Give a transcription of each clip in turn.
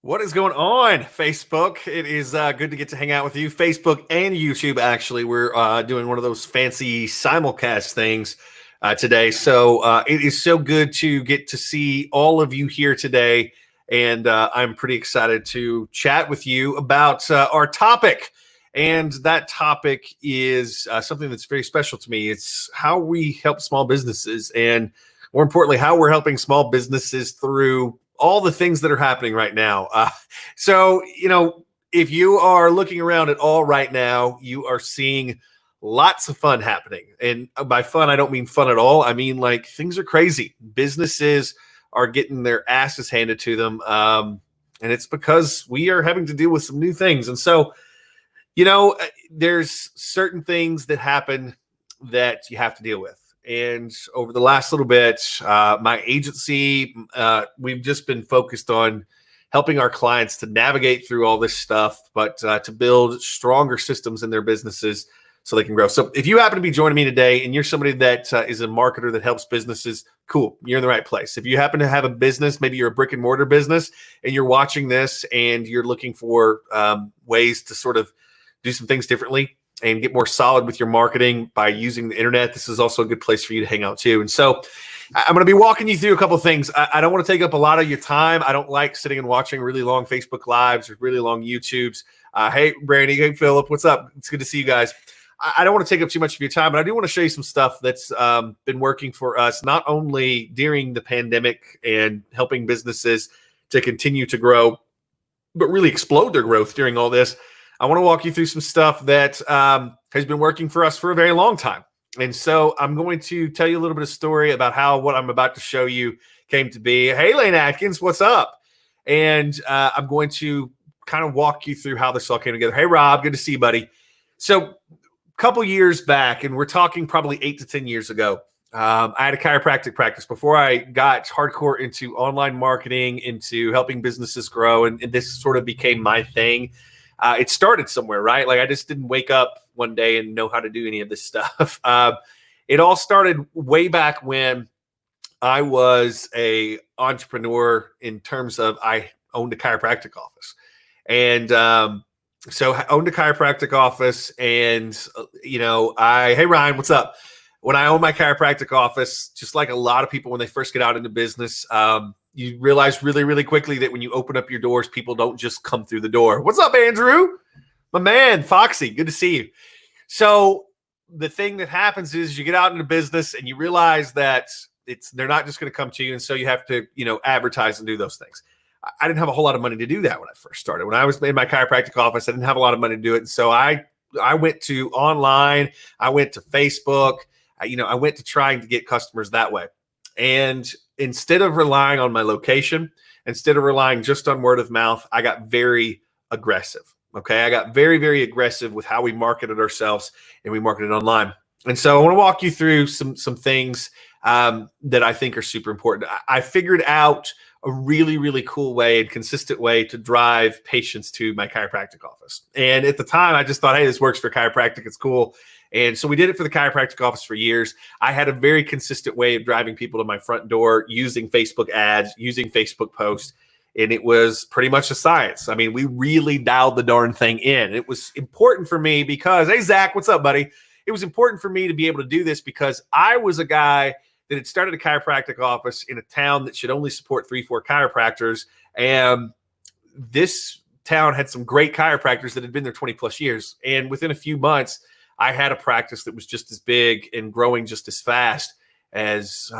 What is going on, Facebook? It is good to get to hang out with you. Facebook and YouTube, actually. We're doing one of those fancy simulcast things today. So it is so good to get to see all of you here today. And I'm pretty excited to chat with you about our topic. And that topic is something that's very special to me. It's how we help small businesses, and more importantly, how we're helping small businesses through all the things that are happening right now. If you are looking around at all right now, you are seeing lots of fun happening. And by fun, I don't mean fun at all. I mean, like, things are crazy. Businesses are getting their asses handed to them. And it's because we are having to deal with some new things. And so, there's certain things that happen that you have to deal with. And over the last little bit, my agency, we've just been focused on helping our clients to navigate through all this stuff, but to build stronger systems in their businesses so they can grow. So if you happen to be joining me today and you're somebody that is a marketer that helps businesses, cool, you're in the right place. If you happen to have a business, maybe you're a brick and mortar business and you're watching this and you're looking for ways to sort of do some things differently and get more solid with your marketing by using the internet, this is also a good place for you to hang out too. And so I'm going to be walking you through a couple of things. I don't want to take up a lot of your time. I don't like sitting and watching really long Facebook Lives or really long YouTubes. Hey, Brandy. Hey, Philip. What's up? It's good to see you guys. I don't want to take up too much of your time, but I do want to show you some stuff that's been working for us, not only during the pandemic and helping businesses to continue to grow, but really explode their growth during all this. I want to walk you through some stuff that has been working for us for a very long time. And so I'm going to tell you a little bit of story about how what I'm about to show you came to be. Hey, Lane Atkins, what's up? And I'm going to kind of walk you through how this all came together. Hey, Rob, good to see you, buddy. So a couple years back, and we're talking probably 8 to 10 years ago, I had a chiropractic practice before I got hardcore into online marketing, into helping businesses grow, and this sort of became my thing. It started somewhere, right? Like, I just didn't wake up one day and know how to do any of this stuff. It all started way back when I was a entrepreneur in terms of I owned a chiropractic office. And so I owned a chiropractic office and, hey, Ryan, what's up? When I owned my chiropractic office, just like a lot of people when they first get out into business, you realize really, really quickly that when you open up your doors, people don't just come through the door. What's up, Andrew? My man, Foxy, good to see you. So the thing that happens is you get out into business and you realize that they're not just going to come to you. And so you have to, advertise and do those things. I didn't have a whole lot of money to do that when I first started. When I was in my chiropractic office, I didn't have a lot of money to do it. And so I went to online, I went to Facebook, I went to trying to get customers that way. And instead of relying on my location, instead of relying just on word of mouth, I got very aggressive. Okay. I got very, very aggressive with how we marketed ourselves and we marketed online. And so I want to walk you through some things that I think are super important. I figured out a really, really cool way and consistent way to drive patients to my chiropractic office. And at the time, I just thought, hey, this works for chiropractic. It's cool. And so we did it for the chiropractic office for years. I had a very consistent way of driving people to my front door using Facebook ads, using Facebook posts. And it was pretty much a science. I mean, we really dialed the darn thing in. It was important for me because, hey, Zach, what's up, buddy? It was important for me to be able to do this because I was a guy that had started a chiropractic office in a town that should only support 3-4 chiropractors. And this town had some great chiropractors that had been there 20 plus years. And within a few months, I had a practice that was just as big and growing just as fast as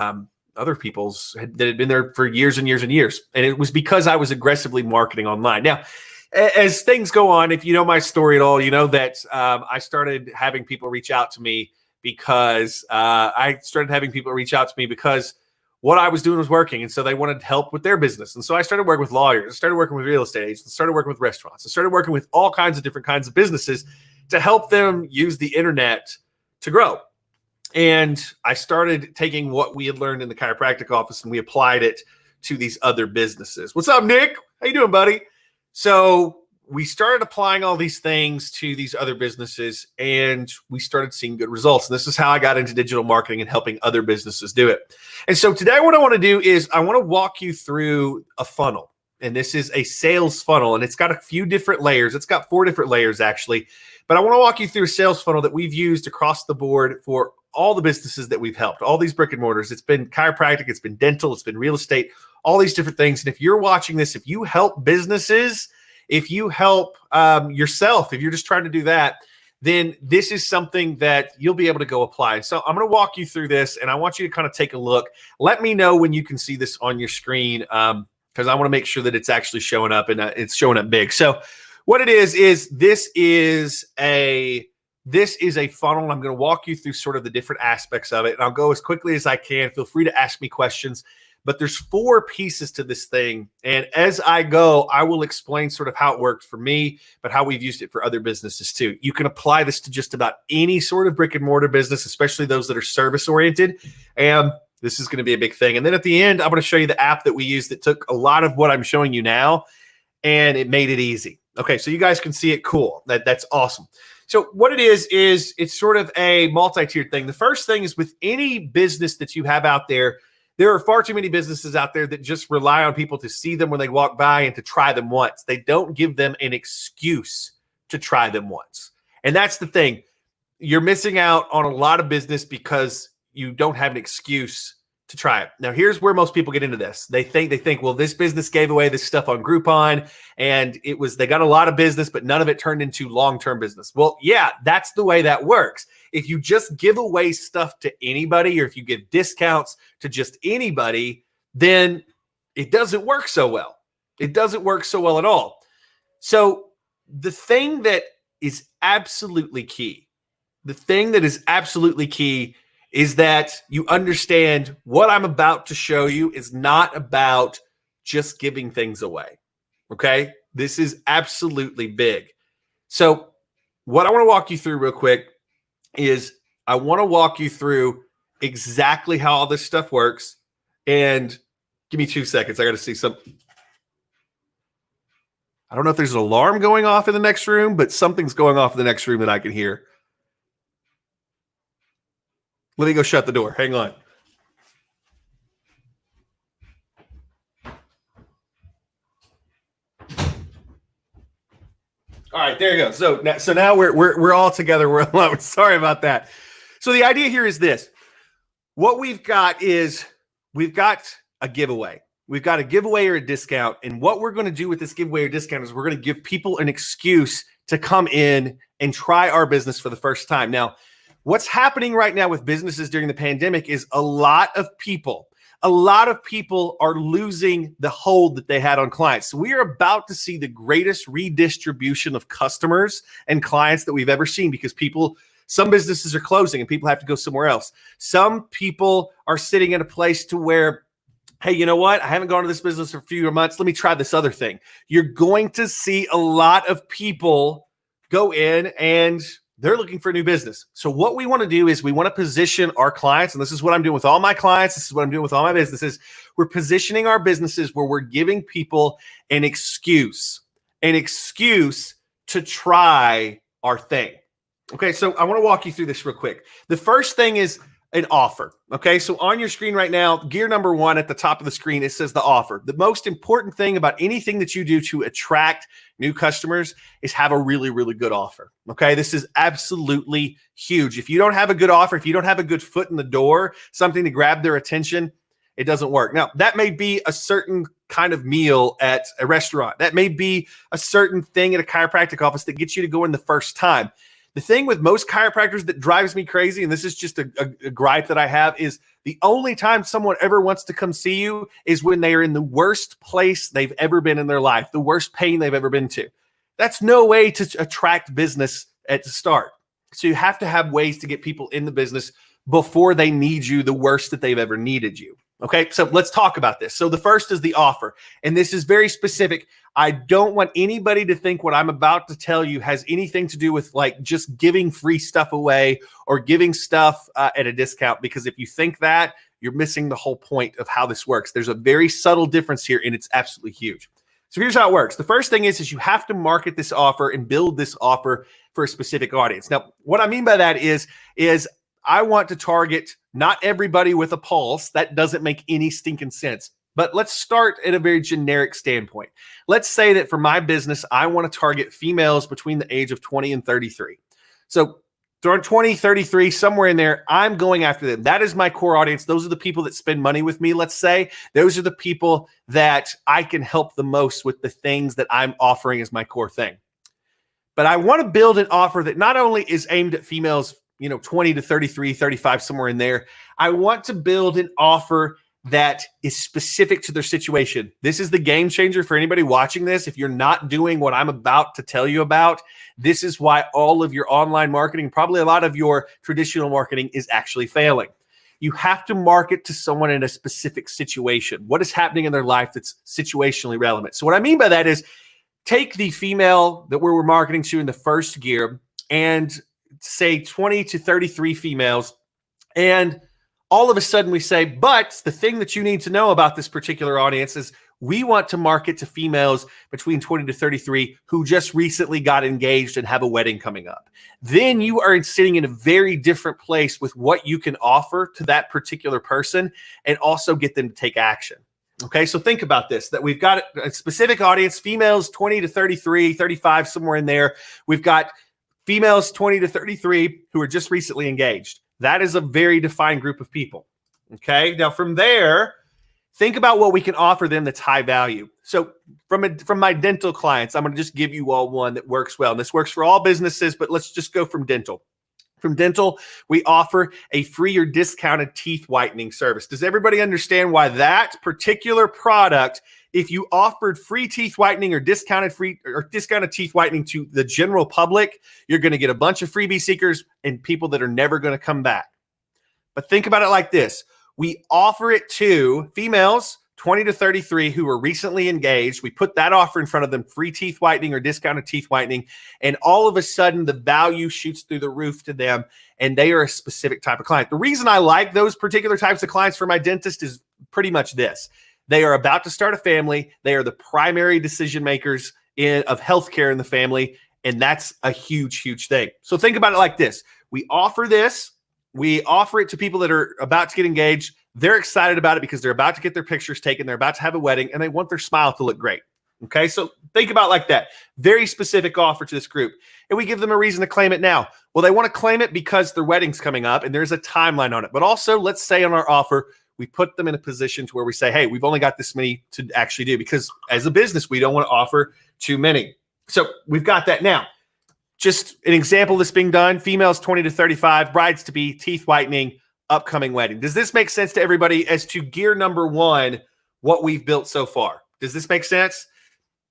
other people's that had been there for years and years and years. And it was because I was aggressively marketing online. Now, as things go on, if you know my story at all, you know that I started having people reach out to me because what I was doing was working. And so they wanted help with their business. And so I started working with lawyers, I started working with real estate agents, I started working with restaurants, I started working with all kinds of different kinds of businesses to help them use the internet to grow. And I started taking what we had learned in the chiropractic office and we applied it to these other businesses. What's up, Nick? How you doing, buddy? So we started applying all these things to these other businesses and we started seeing good results. And this is how I got into digital marketing and helping other businesses do it. And so today what I want to do is I want to walk you through a funnel. and this is a sales funnel, and it's got a few different layers. It's got 4 different layers actually, but I want to walk you through a sales funnel that we've used across the board for all the businesses that we've helped, all these brick and mortars. It's been chiropractic, it's been dental, it's been real estate, all these different things. And if you're watching this, if you help businesses, if you help yourself, if you're just trying to do that, then this is something that you'll be able to go apply. So I'm going to walk you through this, and I want you to kind of take a look. Let me know when you can see this on your screen, because I want to make sure that it's actually showing up, and it's showing up big. So what it is this is a funnel. I'm going to walk you through sort of the different aspects of it, and I'll go as quickly as I can. Feel free to ask me questions. But there's 4 pieces to this thing. And as I go, I will explain sort of how it worked for me, but how we've used it for other businesses too. You can apply this to just about any sort of brick and mortar business, especially those that are service oriented. And this is going to be a big thing. And then at the end, I'm going to show you the app that we used that took a lot of what I'm showing you now, and it made it easy. Okay, so you guys can see it. Cool. That's awesome. So what it is it's sort of a multi-tiered thing. The first thing is, with any business that you have out there are far too many businesses out there that just rely on people to see them when they walk by and to try them once. They don't give them an excuse to try them once. And that's the thing. You're missing out on a lot of business because you don't have an excuse to try it. Now, here's where most people get into this. They think, well, this business gave away this stuff on Groupon, and they got a lot of business, but none of it turned into long-term business. Well, yeah, that's the way that works. If you just give away stuff to anybody, or if you give discounts to just anybody, then it doesn't work so well. It doesn't work so well at all. So the thing that is absolutely key, is that you understand what I'm about to show you is not about just giving things away. Okay? This is absolutely big. So what I want to walk you through real quick is I want to walk you through exactly how all this stuff works. And give me 2 seconds. I got to see something. I don't know if there's an alarm going off in the next room, but something's going off in the next room that I can hear. Let me go shut the door. Hang on. All right, there you go. So now we're all together. We're alone. Sorry about that. So the idea here is this. What we've got is we've got a giveaway. We've got a giveaway or a discount. And what we're going to do with this giveaway or discount is we're going to give people an excuse to come in and try our business for the first time. Now, what's happening right now with businesses during the pandemic is a lot of people are losing the hold that they had on clients. So we are about to see the greatest redistribution of customers and clients that we've ever seen, because some businesses are closing and people have to go somewhere else. Some people are sitting in a place to where, hey, you know what? I haven't gone to this business for a few months. Let me try this other thing. You're going to see a lot of people go in and they're looking for a new business. So what we want to do is we want to position our clients, and this is what I'm doing with all my clients. This is what I'm doing with all my businesses. We're positioning our businesses where we're giving people an excuse to try our thing. Okay, so I want to walk you through this real quick. The first thing is an offer. Okay, so on your screen right now, gear number 1 at the top of the screen, it says the offer. The most important thing about anything that you do to attract new customers is have a really, really good offer. Okay, this is absolutely huge. If you don't have a good offer, if you don't have a good foot in the door, something to grab their attention, it doesn't work. Now, that may be a certain kind of meal at a restaurant. That may be a certain thing at a chiropractic office that gets you to go in the first time. The thing with most chiropractors that drives me crazy, and this is just a gripe that I have, is the only time someone ever wants to come see you is when they are in the worst place they've ever been in their life, the worst pain they've ever been to. That's no way to attract business at the start. So you have to have ways to get people in the business before they need you the worst that they've ever needed you. Okay, so let's talk about this. So the first is the offer, and this is very specific. I don't want anybody to think what I'm about to tell you has anything to do with like just giving free stuff away or giving stuff at a discount, because if you think that, you're missing the whole point of how this works. There's a very subtle difference here, and it's absolutely huge. So here's how it works. The first thing is you have to market this offer and build this offer for a specific audience. Now, what I mean by that is I want to target not everybody with a pulse. That doesn't make any stinking sense. But let's start at a very generic standpoint. Let's say that for my business, I want to target females between the age of 20 and 33. So during 20, 33, somewhere in there, I'm going after them. That is my core audience. Those are the people that spend money with me, let's say. Those are the people that I can help the most with the things that I'm offering as my core thing. But I want to build an offer that not only is aimed at females, 20 to 33, 35, somewhere in there. I want to build an offer that is specific to their situation. This is the game changer for anybody watching this. If you're not doing what I'm about to tell you about, this is why all of your online marketing, probably a lot of your traditional marketing, is actually failing. You have to market to someone in a specific situation. What is happening in their life that's situationally relevant? So what I mean by that is take the female that we're marketing to in the first gear and say 20 to 33 females, and all of a sudden we say, but the thing that you need to know about this particular audience is we want to market to females between 20 to 33 who just recently got engaged and have a wedding coming up. Then you are sitting in a very different place with what you can offer to that particular person and also get them to take action. Okay, so think about this, that we've got a specific audience, females 20 to 33, 35, somewhere in there. We've got females 20 to 33 who are just recently engaged. That is a very defined group of people. Okay. Now from there, think about what we can offer them that's high value. So from my dental clients, I'm going to just give you all one that works well. And this works for all businesses, but let's just go from dental. From dental, we offer a free or discounted teeth whitening service. Does everybody understand why that particular product, if you offered free teeth whitening or discounted teeth whitening to the general public, you're going to get a bunch of freebie seekers and people that are never going to come back. But think about it like this. We offer it to females 20 to 33 who were recently engaged. We put that offer in front of them, free teeth whitening or discounted teeth whitening, and all of a sudden the value shoots through the roof to them, and they are a specific type of client. The reason I like those particular types of clients for my dentist is pretty much this. They are about to start a family. They are the primary decision makers of healthcare in the family, and that's a huge, huge thing. So think about it like this. We offer this. We offer it to people that are about to get engaged. They're excited about it because they're about to get their pictures taken. They're about to have a wedding, and they want their smile to look great. Okay, so think about it like that. Very specific offer to this group. And we give them a reason to claim it now. Well, they want to claim it because their wedding's coming up, and there's a timeline on it. But also, let's say on our offer, we put them in a position to where we say, hey, we've only got this many to actually do, because as a business, we don't want to offer too many. So we've got that now. Just an example of this being done, females 20 to 35, brides to be, teeth whitening, upcoming wedding. Does this make sense to everybody as to gear number one, what we've built so far? Does this make sense?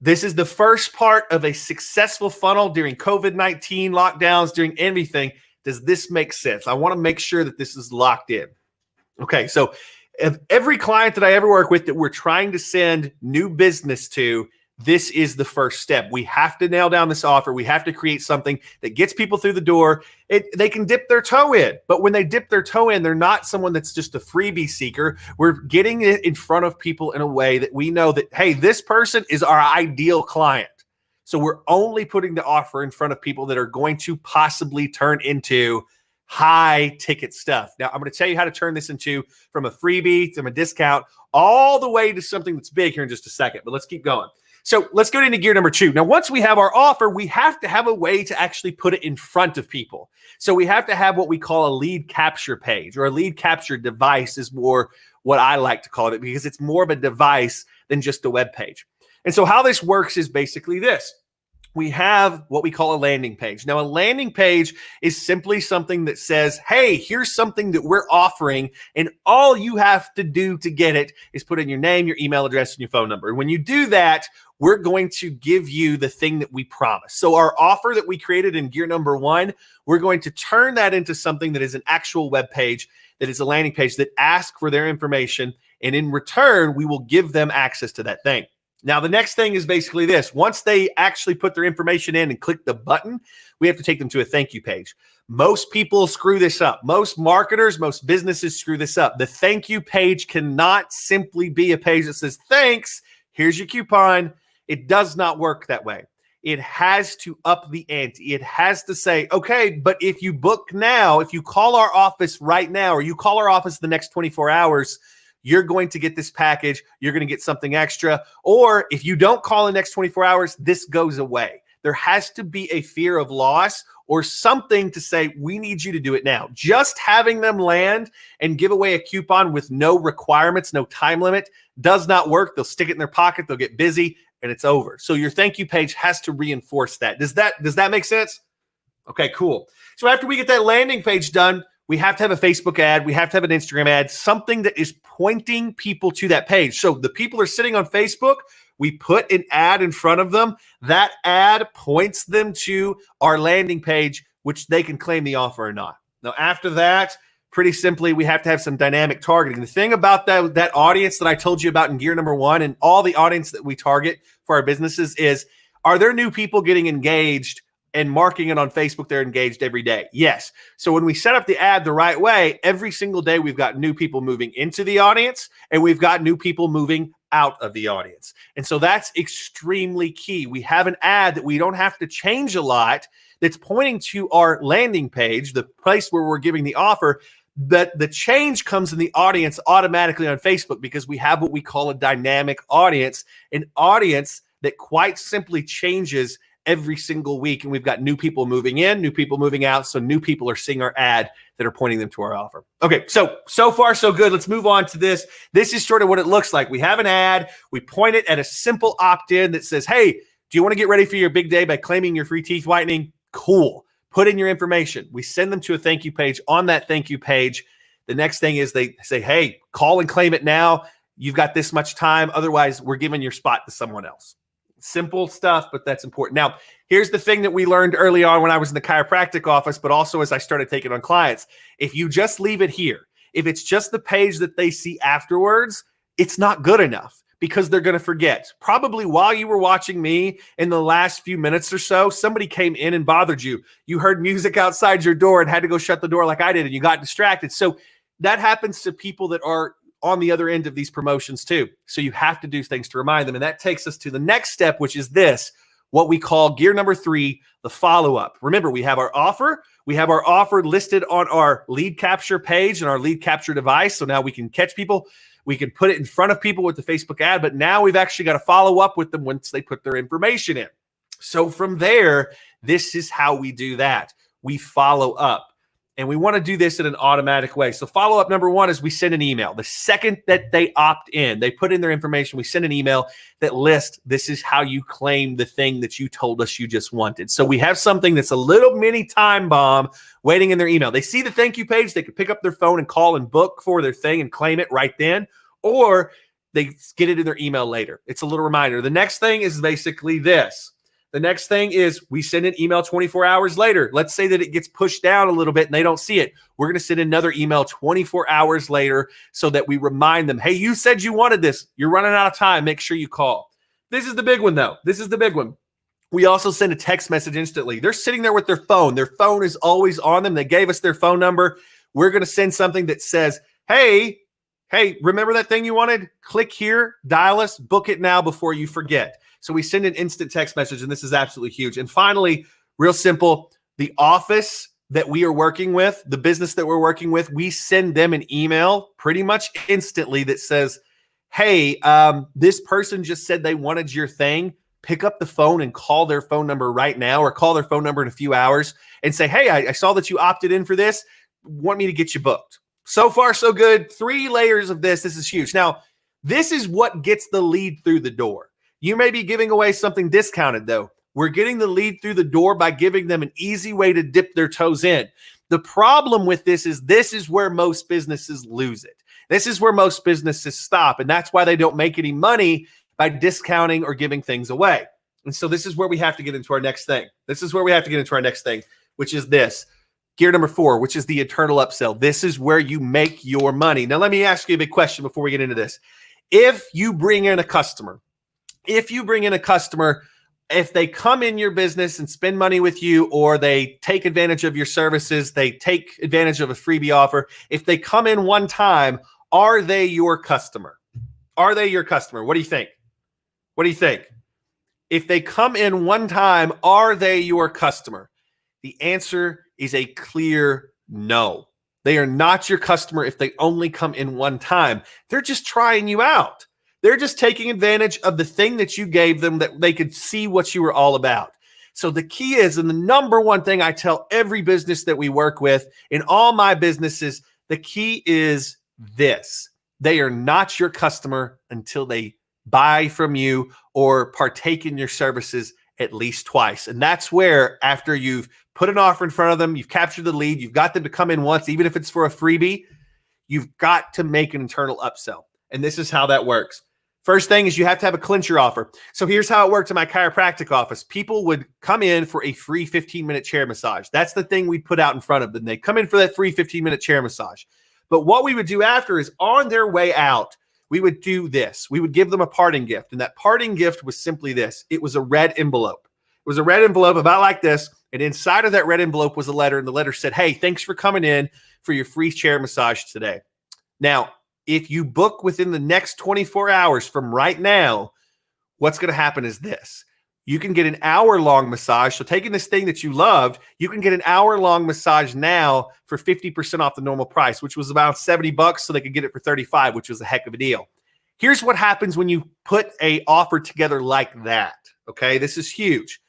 This is the first part of a successful funnel during COVID-19 lockdowns, during everything. Does this make sense? I want to make sure that this is locked in. Okay, so if every client that I ever work with that we're trying to send new business to, this is the first step. We have to nail down this offer. We have to create something that gets people through the door. They can dip their toe in, but when they dip their toe in, they're not someone that's just a freebie seeker. We're getting it in front of people in a way that we know that, hey, this person is our ideal client. So we're only putting the offer in front of people that are going to possibly turn into high ticket stuff. Now, I'm going to tell you how to turn this into from a freebie to a discount all the way to something that's big here in just a second, but let's keep going. So let's go into gear number two. Now, once we have our offer, we have to have a way to actually put it in front of people. So we have to have what we call a lead capture page, or a lead capture device is more what I like to call it, because it's more of a device than just a web page. And so how this works is basically this. We have what we call a landing page. Now, a landing page is simply something that says, hey, here's something that we're offering, and all you have to do to get it is put in your name, your email address, and your phone number. And when you do that, we're going to give you the thing that we promise. So our offer that we created in gear number one, we're going to turn that into something that is an actual web page, that is a landing page that asks for their information, and in return, we will give them access to that thing. Now, the next thing is basically this. Once they actually put their information in and click the button, we have to take them to a thank you page. Most people screw this up. Most marketers, most businesses screw this up. The thank you page cannot simply be a page that says, thanks, here's your coupon. It does not work that way. It has to up the ante. It has to say, okay, but if you book now, if you call our office right now, or you call our office the next 24 hours, you're going to get this package. You're going to get something extra. Or if you don't call in the next 24 hours, this goes away. There has to be a fear of loss or something to say, we need you to do it now. Just having them land and give away a coupon with no requirements, no time limit, does not work. They'll stick it in their pocket. They'll get busy and it's over. So your thank you page has to reinforce that. Does that make sense? Okay, cool. So after we get that landing page done, we have to have a Facebook ad. We have to have an Instagram ad, something that is pointing people to that page. So the people are sitting on Facebook. We put an ad in front of them. That ad points them to our landing page, which they can claim the offer or not. Now, after that, pretty simply, we have to have some dynamic targeting. The thing about that audience that I told you about in gear number 1 and all the audience that we target for our businesses is, are there new people getting engaged and marking it on Facebook? They're engaged every day. Yes. So when we set up the ad the right way, every single day we've got new people moving into the audience and we've got new people moving out of the audience. And so that's extremely key. We have an ad that we don't have to change a lot that's pointing to our landing page, the place where we're giving the offer. That the change comes in the audience automatically on Facebook because we have what we call a dynamic audience, an audience that quite simply changes every single week. And we've got new people moving in, new people moving out. So new people are seeing our ad that are pointing them to our offer. Okay, so far, so good. Let's move on to this. This is sort of what it looks like. We have an ad. We point it at a simple opt-in that says, hey, do you want to get ready for your big day by claiming your free teeth whitening? Cool. Put in your information. We send them to a thank you page. On that thank you page, the next thing is they say, hey, call and claim it now. You've got this much time. Otherwise, we're giving your spot to someone else. Simple stuff, but that's important. Now, here's the thing that we learned early on when I was in the chiropractic office, but also as I started taking on clients. If you just leave it here, if it's just the page that they see afterwards, it's not good enough because they're going to forget. Probably while you were watching me in the last few minutes or so, somebody came in and bothered you. You heard music outside your door and had to go shut the door like I did, and you got distracted. So that happens to people that are on the other end of these promotions too. So you have to do things to remind them. And that takes us to the next step, which is this, what we call gear number 3, the follow-up. Remember, we have our offer. We have our offer listed on our lead capture page and our lead capture device. So now we can catch people. We can put it in front of people with the Facebook ad, but now we've actually got to follow up with them once they put their information in. So from there, this is how we do that. We follow up. And we want to do this in an automatic way. So follow-up number 1 is we send an email. The second that they opt in, they put in their information, we send an email that lists, this is how you claim the thing that you told us you just wanted. So we have something that's a little mini time bomb waiting in their email. They see the thank you page, they can pick up their phone and call and book for their thing and claim it right then, or they get it in their email later. It's a little reminder. The next thing is basically this. The next thing is we send an email 24 hours later. Let's say that it gets pushed down a little bit and they don't see it. We're going to send another email 24 hours later so that we remind them, hey, you said you wanted this. You're running out of time. Make sure you call. This is the big one, though. This is the big one. We also send a text message instantly. They're sitting there with their phone. Their phone is always on them. They gave us their phone number. We're going to send something that says, hey, remember that thing you wanted? Click here, dial us, book it now before you forget. So we send an instant text message, and this is absolutely huge. And finally, real simple, the office that we are working with, the business that we're working with, we send them an email pretty much instantly that says, hey, this person just said they wanted your thing. Pick up the phone and call their phone number right now or call their phone number in a few hours and say, hey, I saw that you opted in for this. Want me to get you booked? So far, so good. 3 layers of this. This is huge. Now, this is what gets the lead through the door. You may be giving away something discounted, though. We're getting the lead through the door by giving them an easy way to dip their toes in. The problem with this is where most businesses lose it. This is where most businesses stop, and that's why they don't make any money by discounting or giving things away. And so this is where we have to get into our next thing. Which is this. Gear number 4, which is the eternal upsell. This is where you make your money. Now, let me ask you a big question before we get into this. If you bring in a customer, if they come in your business and spend money with you, or they take advantage of your services, they take advantage of a freebie offer, if they come in one time, are they your customer? Are they your customer? What do you think? If they come in one time, are they your customer? The answer is a clear no. They are not your customer if they only come in one time. They're just trying you out. They're just taking advantage of the thing that you gave them that they could see what you were all about. So the key is, and the number one thing I tell every business that we work with in all my businesses, the key is this. They are not your customer until they buy from you or partake in your services at least twice. And that's where, after you've put an offer in front of them, you've captured the lead, you've got them to come in once, even if it's for a freebie, you've got to make an internal upsell. And this is how that works. First thing is you have to have a clincher offer. So here's how it worked in my chiropractic office. People would come in for a free 15-minute chair massage. That's the thing we put out in front of them. They come in for that free 15-minute chair massage. But what we would do after is, on their way out, we would do this. We would give them a parting gift. And that parting gift was simply this. It was a red envelope. It was a red envelope about like this. And inside of that red envelope was a letter. And the letter said, hey, thanks for coming in for your free chair massage today. Now, if you book within the next 24 hours from right now, what's going to happen is this. You can get an hour-long massage. So taking this thing that you loved, you can get an hour-long massage now for 50% off the normal price, which was about $70. So they could get it for $35, which was a heck of a deal. Here's what happens when you put an offer together like that. Okay, this is huge.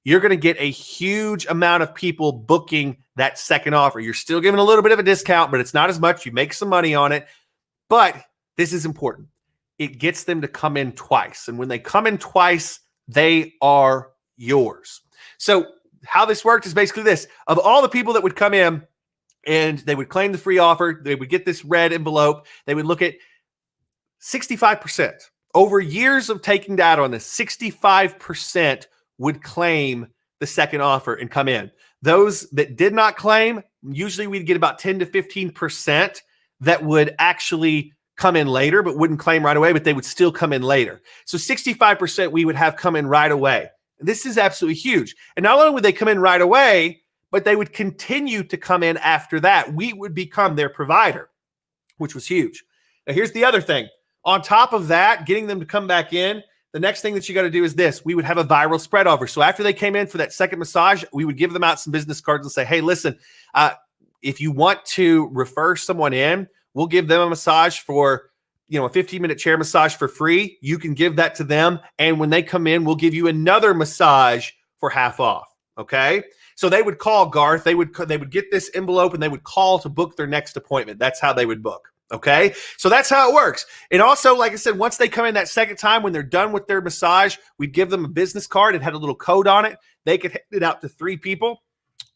You're going to get a huge amount of people booking that second offer. You're still giving a little bit of a discount, but it's not as much. You make some money on it. But this is important. It gets them to come in twice. And when they come in twice, they are yours. So how this worked is basically this. Of all the people that would come in and they would claim the free offer, they would get this red envelope, they would look at 65%. Over years of taking data on this, 65% would claim the second offer and come in. Those that did not claim, usually we'd get about 10 to 15% that would actually come in later, but wouldn't claim right away, but they would still come in later. So 65% we would have come in right away. This is absolutely huge. And not only would they come in right away, but they would continue to come in after that. We would become their provider, which was huge. Now, here's the other thing. On top of that, getting them to come back in, the next thing that you got to do is this. We would have a viral spread offer. So after they came in for that second massage, we would give them out some business cards and say, hey, listen, if you want to refer someone in, we'll give them a massage for, a 15-minute chair massage for free. You can give that to them. And when they come in, we'll give you another massage for half off. Okay. So they would call Garth. They would get this envelope and they would call to book their next appointment. That's how they would book. Okay. So that's how it works. And also, like I said, once they come in that second time, when they're done with their massage, we'd give them a business card. It had a little code on it. They could hand it out to 3 people.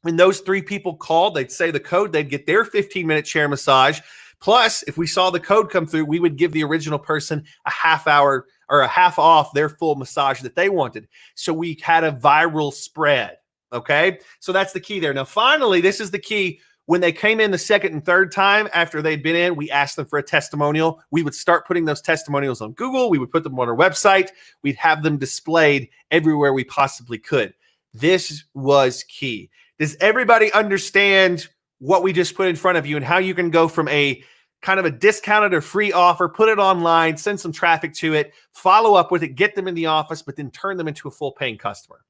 When those 3 people called, they'd say the code, they'd get their 15-minute chair massage. Plus, if we saw the code come through, we would give the original person a half hour or a half off their full massage that they wanted. So we had a viral spread. Okay. So that's the key there. Now, finally, this is the key. When they came in the second and third time after they'd been in, we asked them for a testimonial. We would start putting those testimonials on Google. We would put them on our website. We'd have them displayed everywhere we possibly could. This was key. Does everybody understand what we just put in front of you and how you can go from a kind of a discounted or free offer, put it online, send some traffic to it, follow up with it, get them in the office, but then turn them into a full paying customer?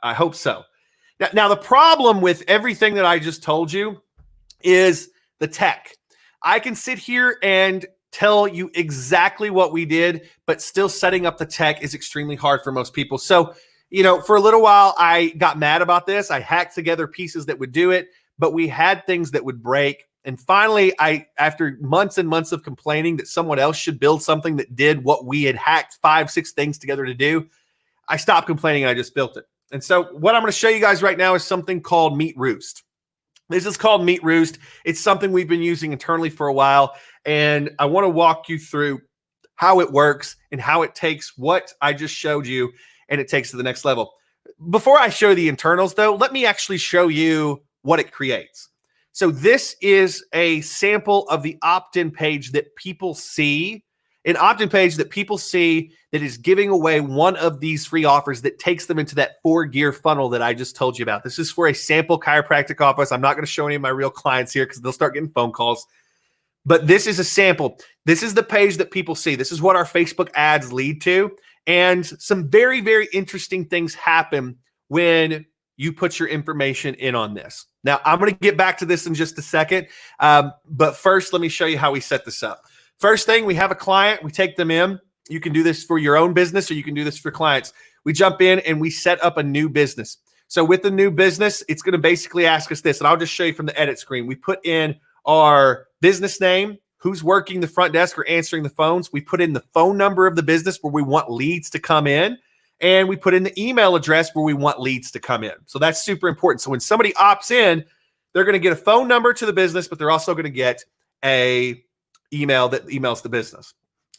I hope so. Now, the problem with everything that I just told you is the tech. I can sit here and tell you exactly what we did, but still setting up the tech is extremely hard for most people. So, for a little while, I got mad about this. I hacked together pieces that would do it, but we had things that would break. And finally, after months and months of complaining that someone else should build something that did what we had hacked 5, 6 things together to do, I stopped complaining and I just built it. And so what I'm going to show you guys right now is something called MeetRoost. This is called MeetRoost. It's something we've been using internally for a while. And I want to walk you through how it works and how it takes what I just showed you and it takes to the next level. Before I show the internals, though, let me actually show you what it creates. So this is a sample of the opt-in page that people see, an opt-in page that people see that is giving away one of these free offers that takes them into that 4-gear funnel that I just told you about. This is for a sample chiropractic office. I'm not going to show any of my real clients here because they'll start getting phone calls. But this is a sample. This is the page that people see. This is what our Facebook ads lead to. And some very, very interesting things happen when you put your information in on this. Now, I'm going to get back to this in just a second. But first, let me show you how we set this up. First thing, we have a client. We take them in. You can do this for your own business or you can do this for clients. We jump in and we set up a new business. So with the new business, it's going to basically ask us this, and I'll just show you from the edit screen. We put in our business name, who's working the front desk or answering the phones. We put in the phone number of the business where we want leads to come in. And we put in the email address where we want leads to come in. So that's super important. So when somebody opts in, they're going to get a phone number to the business, but they're also going to get a email that emails the business.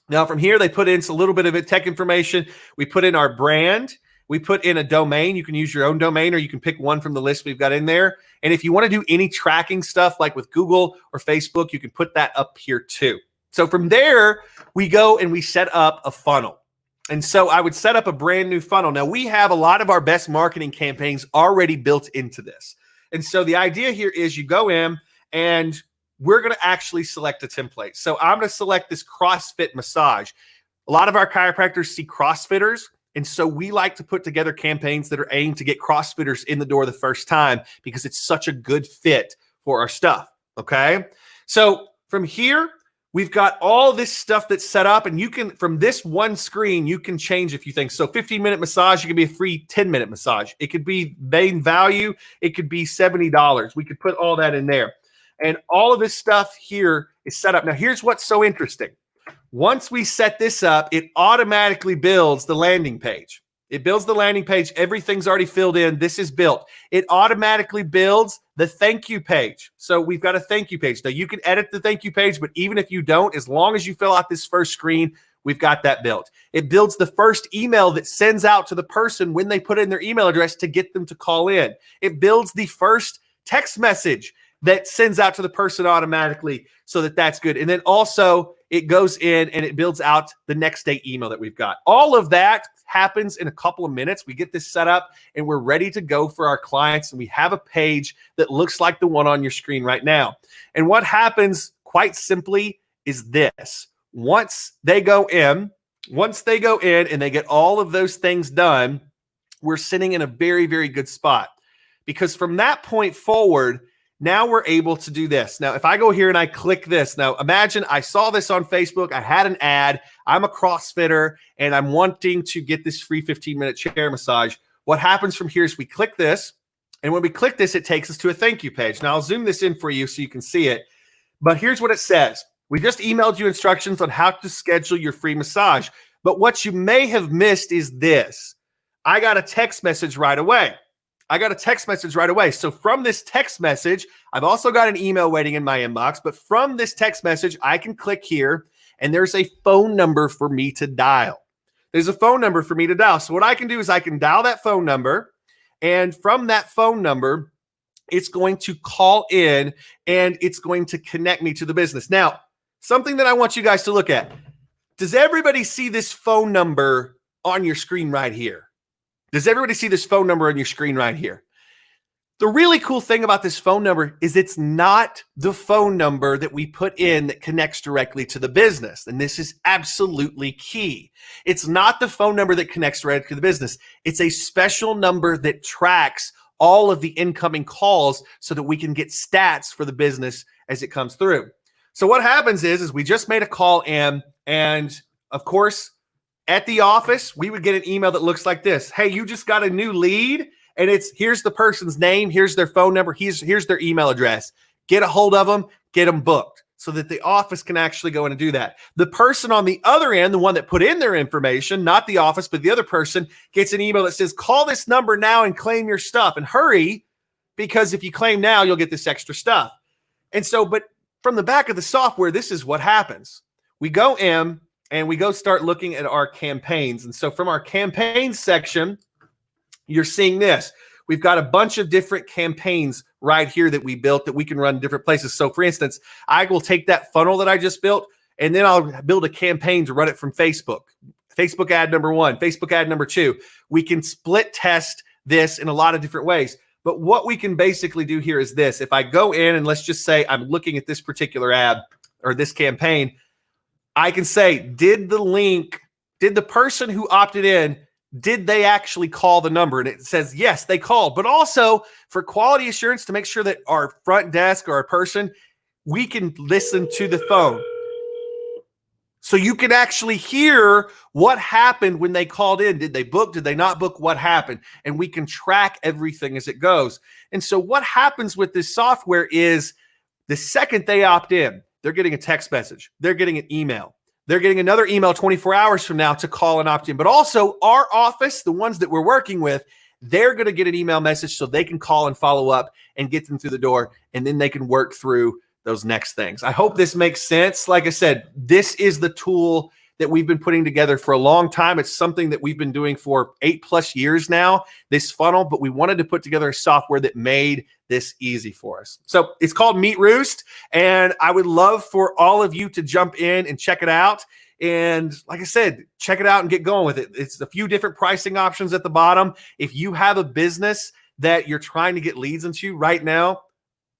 Now from here, they put in a little bit of tech information. We put in our brand. We put in a domain. You can use your own domain or you can pick one from the list we've got in there. And if you want to do any tracking stuff like with Google or Facebook, you can put that up here too. So from there, we go and we set up a funnel. And so I would set up a brand new funnel. Now we have a lot of our best marketing campaigns already built into this. And so the idea here is you go in and we're going to actually select a template. So I'm going to select this CrossFit massage. A lot of our chiropractors see CrossFitters. And so we like to put together campaigns that are aimed to get CrossFitters in the door the first time because it's such a good fit for our stuff. Okay. So from here, we've got all this stuff that's set up, and you can, from this one screen, you can change a few things. So 15-minute massage, it could be a free 10-minute massage. It could be main value. It could be $70. We could put all that in there. And all of this stuff here is set up. Now, here's what's so interesting. Once we set this up, it automatically builds the landing page. It builds the landing page. Everything's already filled in. This is built. It automatically builds the thank you page. So we've got a thank you page. Now you can edit the thank you page, but even if you don't, as long as you fill out this first screen, we've got that built. It builds the first email that sends out to the person when they put in their email address to get them to call in. It builds the first text message that sends out to the person automatically so that that's good. And then also it goes in and it builds out the next day email that we've got. All of that happens in a couple of minutes. We get this set up and we're ready to go for our clients. And we have a page that looks like the one on your screen right now. And what happens quite simply is this. Once they go in and they get all of those things done, we're sitting in a very, very good spot. Because from that point forward, now we're able to do this. Now, if I go here and I click this, now imagine I saw this on Facebook. I had an ad. I'm a CrossFitter and I'm wanting to get this free 15-minute chair massage. What happens from here is we click this. And when we click this, it takes us to a thank you page. Now, I'll zoom this in for you so you can see it. But here's what it says. We just emailed you instructions on how to schedule your free massage. But what you may have missed is this. I got a text message right away. So from this text message, I've also got an email waiting in my inbox, but from this text message, I can click here and there's a phone number for me to dial. So what I can do is I can dial that phone number, and from that phone number, it's going to call in and it's going to connect me to the business. Now, something that I want you guys to look at. Does everybody see this phone number on your screen right here? Does everybody see this phone number on your screen right here? The really cool thing about this phone number is it's not the phone number that we put in that connects directly to the business. And this is absolutely key. It's not the phone number that connects directly to the business. It's a special number that tracks all of the incoming calls so that we can get stats for the business as it comes through. So what happens is we just made a call in, and of course, at the office, we would get an email that looks like this. Hey, you just got a new lead, and here's the person's name, here's their phone number, here's their email address. Get a hold of them, get them booked so that the office can actually go in and do that. The person on the other end, the one that put in their information, not the office, but the other person, gets an email that says, call this number now and claim your stuff, and hurry, because if you claim now, you'll get this extra stuff. And so, but from the back of the software, this is what happens. We go in, and we go start looking at our campaigns. And so from our campaigns section, you're seeing this. We've got a bunch of different campaigns right here that we built that we can run in different places. So for instance, I will take that funnel that I just built, and then I'll build a campaign to run it from Facebook. Facebook ad number 1, Facebook ad number 2. We can split test this in a lot of different ways. But what we can basically do here is this. If I go in and let's just say I'm looking at this particular ad or this campaign, I can say, did the person who opted in, did they actually call the number? And it says, yes, they called. But also for quality assurance to make sure that our front desk or our person, we can listen to the phone. So you can actually hear what happened when they called in. Did they book? Did they not book? What happened? And we can track everything as it goes. And so what happens with this software is the second they opt in, they're getting a text message. They're getting an email. They're getting another email 24 hours from now to call and opt in. But also our office, the ones that we're working with, they're going to get an email message so they can call and follow up and get them through the door. And then they can work through those next things. I hope this makes sense. Like I said, this is the tool that we've been putting together for a long time. It's something that we've been doing for 8+ years now, this funnel, but we wanted to put together a software that made this easy for us. So it's called MeetRoost, and I would love for all of you to jump in and check it out. And like I said, check it out and get going with it. It's a few different pricing options at the bottom. If you have a business that you're trying to get leads into right now,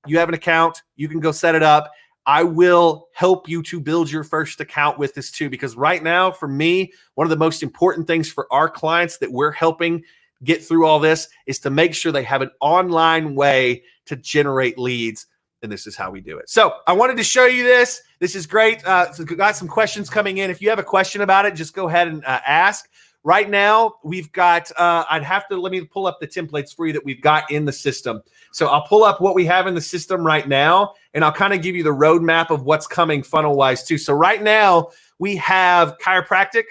you have an account, you can go set it up. I will help you to build your first account with this too, because right now, for me, one of the most important things for our clients that we're helping get through all this is to make sure they have an online way to generate leads. And this is how we do it. So I wanted to show you this. This is great. So got some questions coming in. If you have a question about it, just go ahead and ask. Right now, we've got, let me pull up the templates for you that we've got in the system. So I'll pull up what we have in the system right now, and I'll kind of give you the roadmap of what's coming funnel-wise too. So right now, we have chiropractic.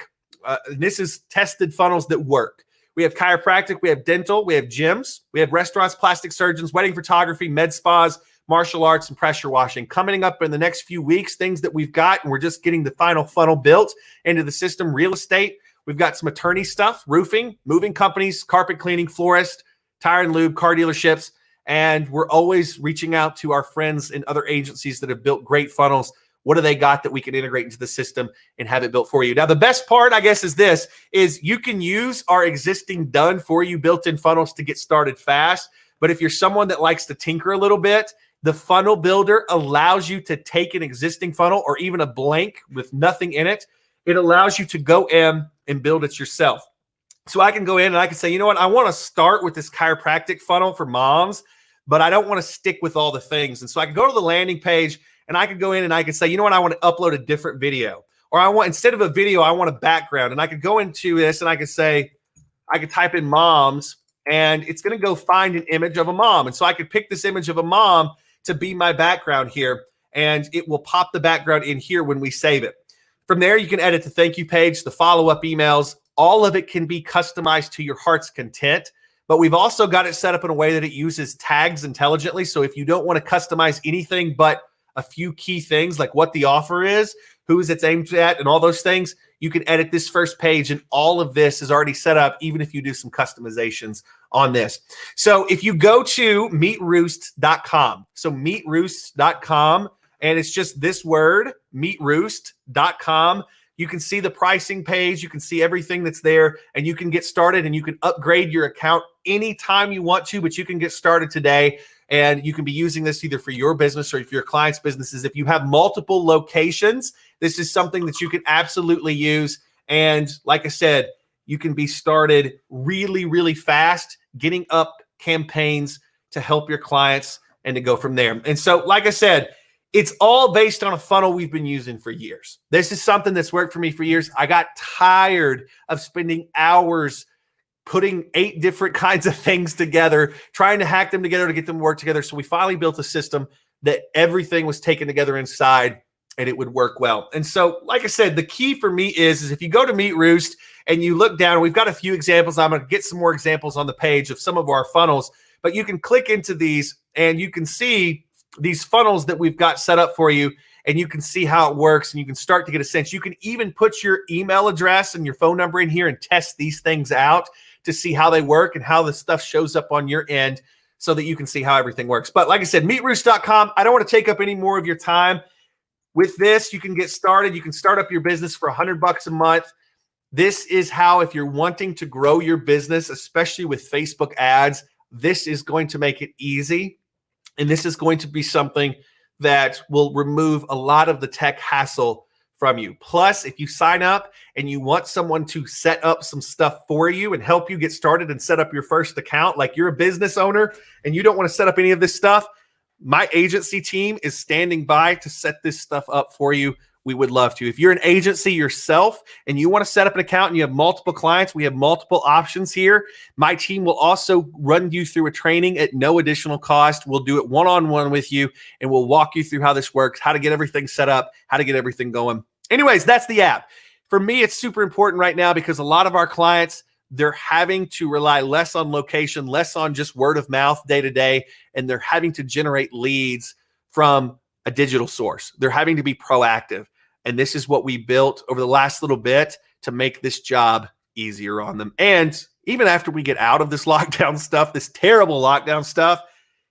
This is tested funnels that work. We have chiropractic, we have dental, we have gyms, we have restaurants, plastic surgeons, wedding photography, med spas, martial arts, and pressure washing. Coming up in the next few weeks, things that we've got, and we're just getting the final funnel built into the system, real estate. We've got some attorney stuff, roofing, moving companies, carpet cleaning, florist, tire and lube, car dealerships. And we're always reaching out to our friends in other agencies that have built great funnels. What do they got that we can integrate into the system and have it built for you? Now, the best part, I guess, is you can use our existing done for you built-in funnels to get started fast. But if you're someone that likes to tinker a little bit, the funnel builder allows you to take an existing funnel or even a blank with nothing in it. It allows you to go in and build it yourself. So I can go in and I can say, you know what? I want to start with this chiropractic funnel for moms, but I don't want to stick with all the things. And so I can go to the landing page and I can go in and I can say, you know what? I want to upload a different video, or instead of a video, I want a background. And I could go into this and I could say, I could type in moms and it's going to go find an image of a mom. And so I could pick this image of a mom to be my background here. And it will pop the background in here when we save it. From there, you can edit the thank you page, the follow-up emails. All of it can be customized to your heart's content, but we've also got it set up in a way that it uses tags intelligently. So if you don't want to customize anything but a few key things like what the offer is, who is it's aimed at, and all those things, you can edit this first page, and all of this is already set up, even if you do some customizations on this. So if you go to MeetRoost.com, so MeetRoost.com, and it's just this word, MeetRoost.com. You can see the pricing page. You can see everything that's there, and you can get started, and you can upgrade your account anytime you want to, but you can get started today, and you can be using this either for your business or if your clients' businesses. If you have multiple locations, this is something that you can absolutely use. And like I said, you can be started really, really fast, getting up campaigns to help your clients and to go from there. And so, like I said, it's all based on a funnel we've been using for years. This is something that's worked for me for years. I got tired of spending hours putting 8 different kinds of things together, trying to hack them together to get them to work together. So we finally built a system that everything was taken together inside and it would work well. And so, like I said, the key for me is if you go to MeetRoost and you look down, we've got a few examples. I'm going to get some more examples on the page of some of our funnels, but you can click into these and you can see these funnels that we've got set up for you, and you can see how it works, and you can start to get a sense. You can even put your email address and your phone number in here and test these things out to see how they work and how the stuff shows up on your end so that you can see how everything works. But like I said, MeetRoost.com, I don't want to take up any more of your time. With this, you can get started. You can start up your business for $100 a month. This is how, if you're wanting to grow your business, especially with Facebook ads, this is going to make it easy. And this is going to be something that will remove a lot of the tech hassle from you. Plus, if you sign up and you want someone to set up some stuff for you and help you get started and set up your first account, like you're a business owner and you don't want to set up any of this stuff, my agency team is standing by to set this stuff up for you. We would love to. If you're an agency yourself and you want to set up an account and you have multiple clients, we have multiple options here. My team will also run you through a training at no additional cost. We'll do it one-on-one with you, and we'll walk you through how this works, how to get everything set up, how to get everything going. Anyways, that's the app. For me, it's super important right now because a lot of our clients, they're having to rely less on location, less on just word of mouth day to day, and they're having to generate leads from a digital source. They're having to be proactive. And this is what we built over the last little bit to make this job easier on them. And even after we get out of this lockdown stuff, this terrible lockdown stuff,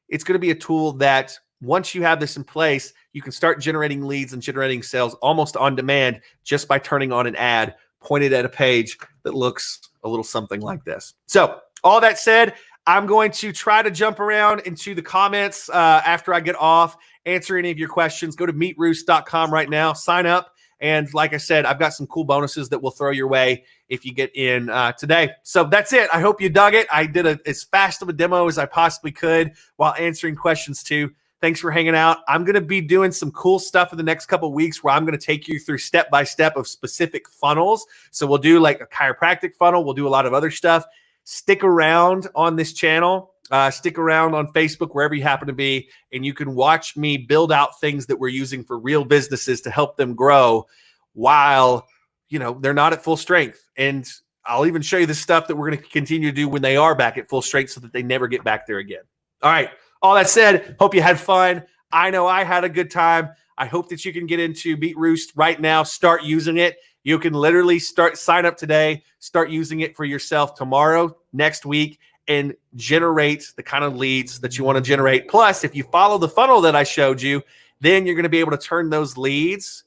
it's going to be a tool that once you have this in place, you can start generating leads and generating sales almost on demand just by turning on an ad pointed at a page that looks a little something like this. So all that said, I'm going to try to jump around into the comments after I get off, answer any of your questions. Go to MeetRoost.com right now, sign up. And like I said, I've got some cool bonuses that we'll throw your way if you get in today. So that's it. I hope you dug it. I did as fast of a demo as I possibly could while answering questions too. Thanks for hanging out. I'm going to be doing some cool stuff in the next couple of weeks where I'm going to take you through step-by-step of specific funnels. So we'll do like a chiropractic funnel. We'll do a lot of other stuff. Stick around on this channel. Stick around on Facebook, wherever you happen to be, and you can watch me build out things that we're using for real businesses to help them grow while, they're not at full strength. And I'll even show you the stuff that we're going to continue to do when they are back at full strength so that they never get back there again. All right. All that said, hope you had fun. I know I had a good time. I hope that you can get into MeetRoost right now. Start using it. You can literally sign up today, start using it for yourself tomorrow, next week, and generate the kind of leads that you want to generate. Plus, if you follow the funnel that I showed you, then you're going to be able to turn those leads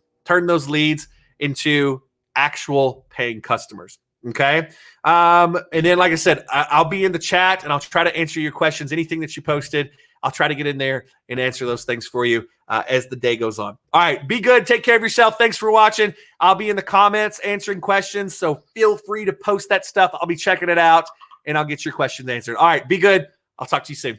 into actual paying customers. Okay. And then, like I said, I'll be in the chat and I'll try to answer your questions. Anything that you posted, I'll try to get in there and answer those things for you as the day goes on. All right. Be good. Take care of yourself. Thanks for watching. I'll be in the comments answering questions. So feel free to post that stuff. I'll be checking it out and I'll get your questions answered. All right. Be good. I'll talk to you soon.